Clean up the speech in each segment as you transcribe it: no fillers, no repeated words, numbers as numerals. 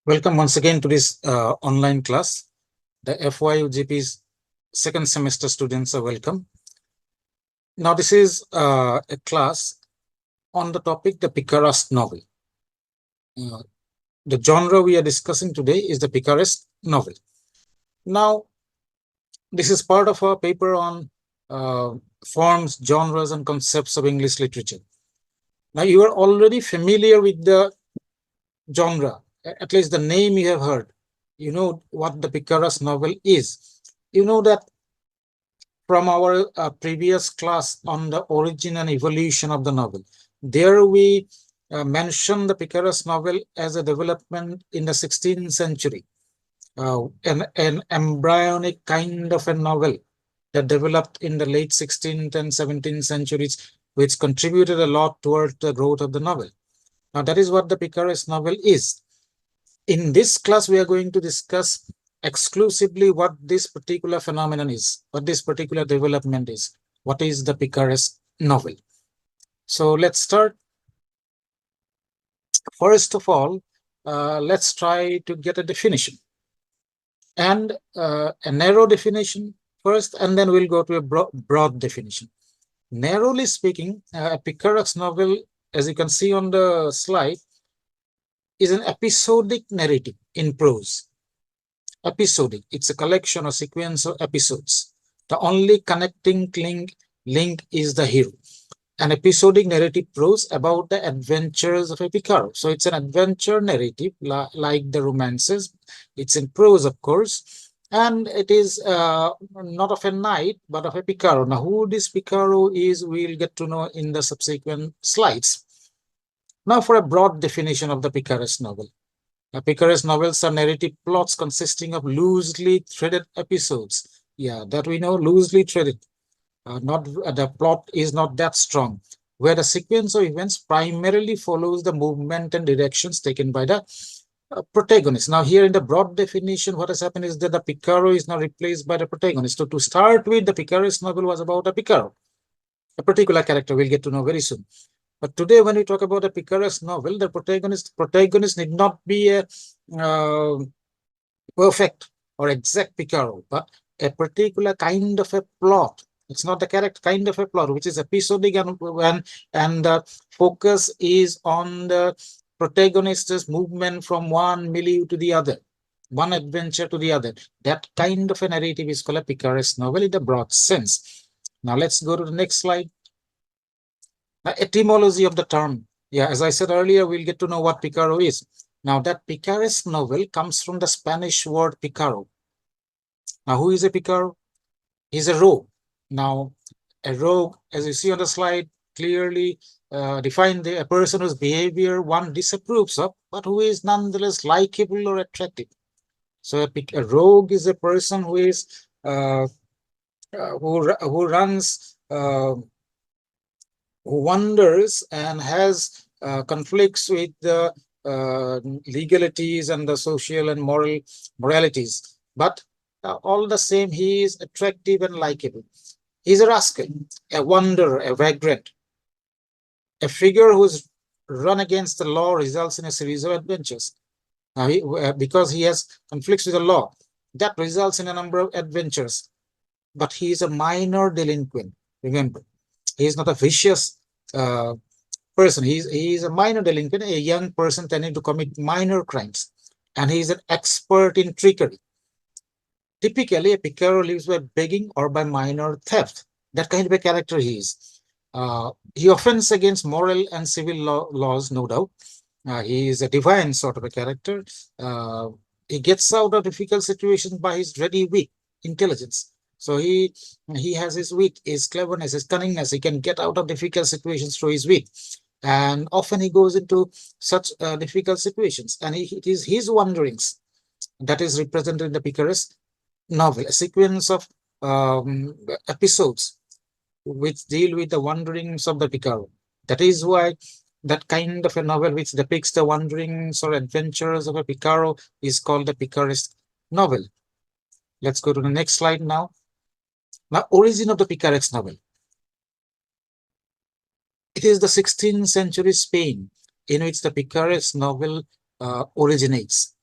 Welcome once again to this online class. The FYUGP's second semester students are welcome. Now, this is a class on the topic the Picaresque novel. The genre we are discussing today is the Picaresque novel. Now, this is part of our paper on forms, genres, and concepts of English literature. Now, you are already familiar with the genre, at least the name you have heard. You know what the Picaresque novel is. You know that from our previous class on the origin and evolution of the novel. There we mentioned the Picaresque novel as a development in the 16th century, an embryonic kind of a novel that developed in the late 16th and 17th centuries, which contributed a lot towards the growth of the novel. Now, that is what the Picaresque novel is. In this class, we are going to discuss exclusively what this particular phenomenon is, what this particular development is, what is the Picaresque novel. So let's start. First of all, let's try to get a definition and a narrow definition first, and then we'll go to a broad definition. Narrowly speaking, a Picaresque novel, as you can see on the slide, is an episodic narrative in prose. Episodic, it's a collection or sequence of episodes. The only connecting link is the hero. An episodic narrative prose about the adventures of a Picaro. So it's an adventure narrative like the romances. It's in prose, of course, and it is not of a knight, but of a Picaro. Now, who this Picaro is, we'll get to know in the subsequent slides. Now, for a broad definition of the Picaresque novel. Picaresque novels are narrative plots consisting of loosely threaded episodes. Yeah, that we know, loosely threaded. The plot is not that strong, where the sequence of events primarily follows the movement and directions taken by the protagonist. Now, here in the broad definition, what has happened is that the Picaro is now replaced by the protagonist. So to start with, the Picaresque novel was about a Picaro, a particular character we'll get to know very soon. But today, when we talk about a Picaresque novel, the protagonist need not be a perfect or exact Picaro, but a particular kind of a plot. It's not the character, kind of a plot, which is episodic, and the focus is on the protagonist's movement from one milieu to the other, one adventure to the other. That kind of a narrative is called a Picaresque novel in the broad sense. Now let's go to the next slide. The etymology of the term. Yeah, as I said earlier, we'll get to know what Picaro is. Now, that Picaresque novel comes from the Spanish word picaro. Now, who is a Picaro? He's a rogue. Now, a rogue, as you see on the slide, clearly defined a person whose behavior one disapproves of, but who is nonetheless likable or attractive. So a rogue is a person who is who runs, who wanders and has conflicts with the legalities and the social and moralities, but all the same, he is attractive and likable. He's a rascal, a wanderer, a vagrant, a figure who's run against the law results in a series of adventures. Because he has conflicts with the law, that results in a number of adventures. But he is a minor delinquent. Remember, he is not a vicious person. He is a minor delinquent, a young person tending to commit minor crimes, and he is an expert in trickery. Typically, a Picaro lives by begging or by minor theft. That kind of a character he is. He offends against moral and civil laws, no doubt. He is a divine sort of a character. He gets out of difficult situations by his ready wit, intelligence. So he has his wit, his cleverness, his cunningness. He can get out of difficult situations through his wit. And often he goes into such difficult situations. And it is his wanderings that is represented in the Picaresque novel, a sequence of episodes which deal with the wanderings of the Picaro. That is why that kind of a novel which depicts the wanderings or adventures of a Picaro is called the Picaresque novel. Let's go to the next slide now. Now, origin of the Picaresque novel. It is the 16th century Spain in which the Picaresque novel originates.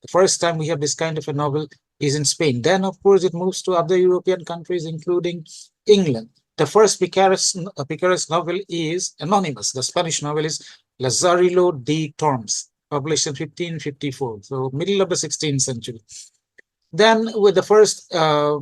The first time we have this kind of a novel is in Spain. Then, of course, it moves to other European countries, including England. The first Picaresque novel is anonymous. The Spanish novel is Lazarillo de Tormes, published in 1554, so middle of the 16th century. Then, with the first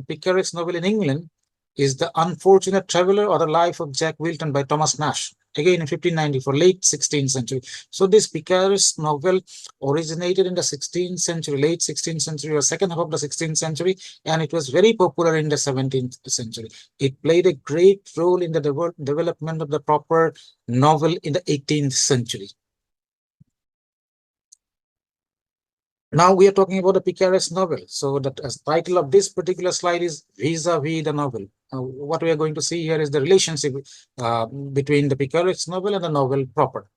Picaresque novel in England, is The Unfortunate Traveller or the Life of Jack Wilton by Thomas Nash, again in 1594, late 16th century. So this Picaresque novel originated in the 16th century, late 16th century or second half of the 16th century, and it was very popular in the 17th century. It played a great role in the development of the proper novel in the 18th century. Now we are talking about a Picaresque novel. So the title of this particular slide is Vis-a-vis the novel. What we are going to see here is the relationship between the Picaresque novel and the novel proper.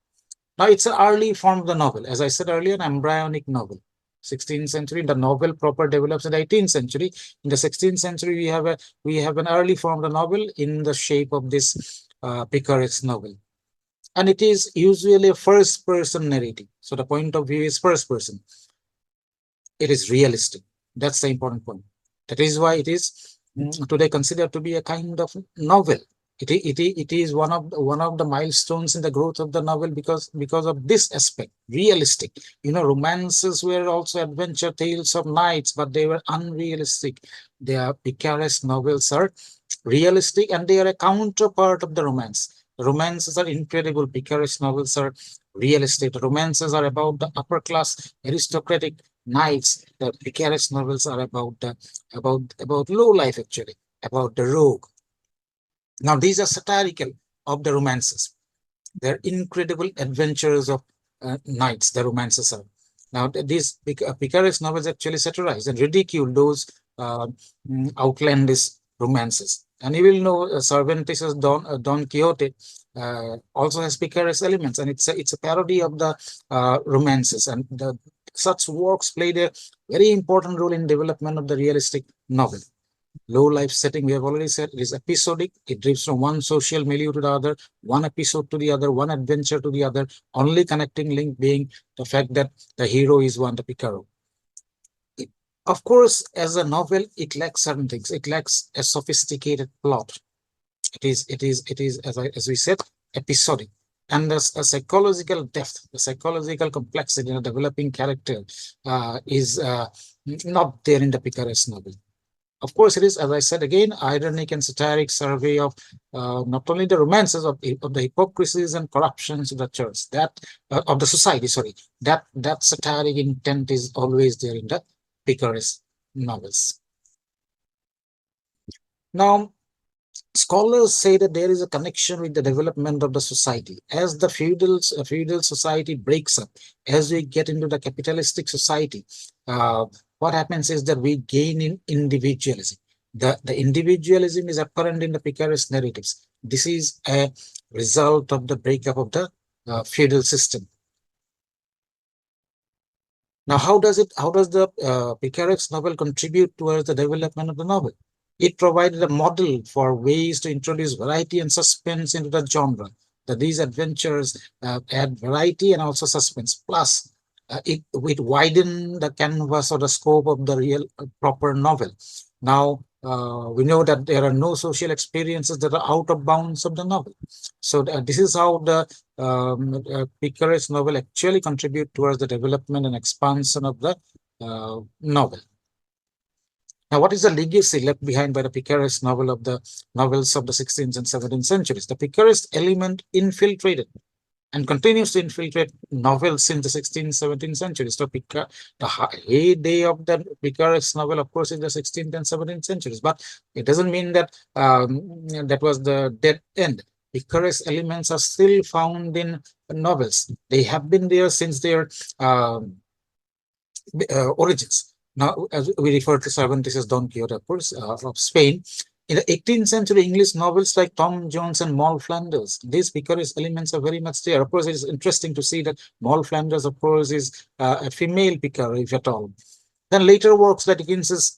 Now it's an early form of the novel. As I said earlier, an embryonic novel. 16th century, the novel proper develops in the 18th century. In the 16th century, we have an early form of the novel in the shape of this Picaresque novel. And it is usually a first-person narrative. So the point of view is first person. It is realistic. That's the important point. That is why it is today considered to be a kind of novel. It is one of the milestones in the growth of the novel because of this aspect, realistic. Romances were also adventure tales of knights, but they were unrealistic. Their Picaresque novels are realistic, and they are a counterpart of the romance. Romances are incredible. Picaresque novels are realistic. Romances are about the upper class aristocratic knights. The Picaresque novels are about low life, actually, about the rogue. Now these are satirical of the romances. They're incredible adventures of knights. The romances are. Now these Picaresque novels actually satirize and ridicule those outlandish romances. And you will know Cervantes' Don Quixote also has Picaresque elements, and it's a parody of the romances. And such works played a very important role in development of the realistic novel. Low life setting, we have already said, it is episodic. It drifts from one social milieu to the other, one episode to the other, one adventure to the other, only connecting link being the fact that the hero is Juan de Picaro. Of course, as a novel, it lacks certain things. It lacks a sophisticated plot. It is as we said, episodic. And there's a psychological depth, the psychological complexity in a developing character is not there in the Picaresque novel. Of course, it is, as I said again, ironic and satiric survey of not only the romances of the hypocrisies and corruptions of the church, of the society. Sorry, that satiric intent is always there in the Picaresque novels. Now, scholars say that there is a connection with the development of the society. As the feudal society breaks up, as we get into the capitalistic society, what happens is that we gain in individualism. The individualism is apparent in the Picaresque narratives. This is a result of the breakup of the feudal system. Now, how does the Picaresque novel contribute towards the development of the novel? It provided a model for ways to introduce variety and suspense into the genre. That these adventures add variety and also suspense. Plus, it widened the canvas or the scope of the real proper novel. Now, we know that there are no social experiences that are out of bounds of the novel. So this is how the Picaresque novel actually contribute towards the development and expansion of the novel. Now, what is the legacy left behind by the Picaresque novels of the 16th and 17th centuries? The Picaresque element infiltrated and continues to infiltrate novels since the 16th, 17th centuries. So the heyday of the Picaresque novel, of course, is the 16th and 17th centuries, but it doesn't mean that that was the dead end. Picaresque elements are still found in novels. They have been there since their origins. Now, as we refer to Cervantes' Don Quixote, of course, of Spain. In the 18th century English novels like Tom Jones and Moll Flanders, these Picaresque elements are very much there. Of course, it is interesting to see that Moll Flanders, of course, is a female Picaresque, if at all. Then later works like Dickens's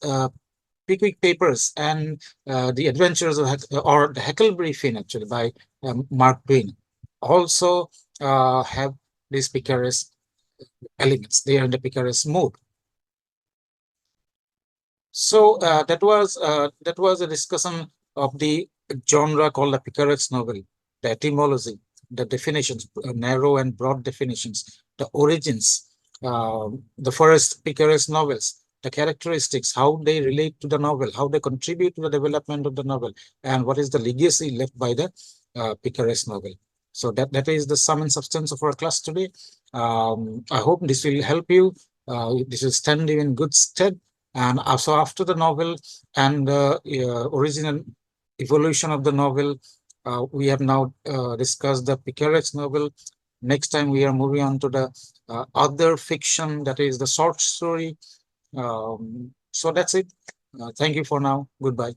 Pickwick Papers and The Adventures of or the Huckleberry Finn, actually, by Mark Twain, also have these Picaresque elements. They are in the Picaresque mode. So that was a discussion of the genre called the Picaresque novel, the etymology, the definitions, narrow and broad definitions, the origins, the first Picaresque novels, the characteristics, how they relate to the novel, how they contribute to the development of the novel, and what is the legacy left by the Picaresque novel. So that is the sum and substance of our class today. I hope this will help you. This will stand you in good stead. And so after the novel and the original evolution of the novel, we have now discussed the Picaresque novel. Next time we are moving on to the other fiction, that is the short story. So that's it. Thank you for now. Goodbye.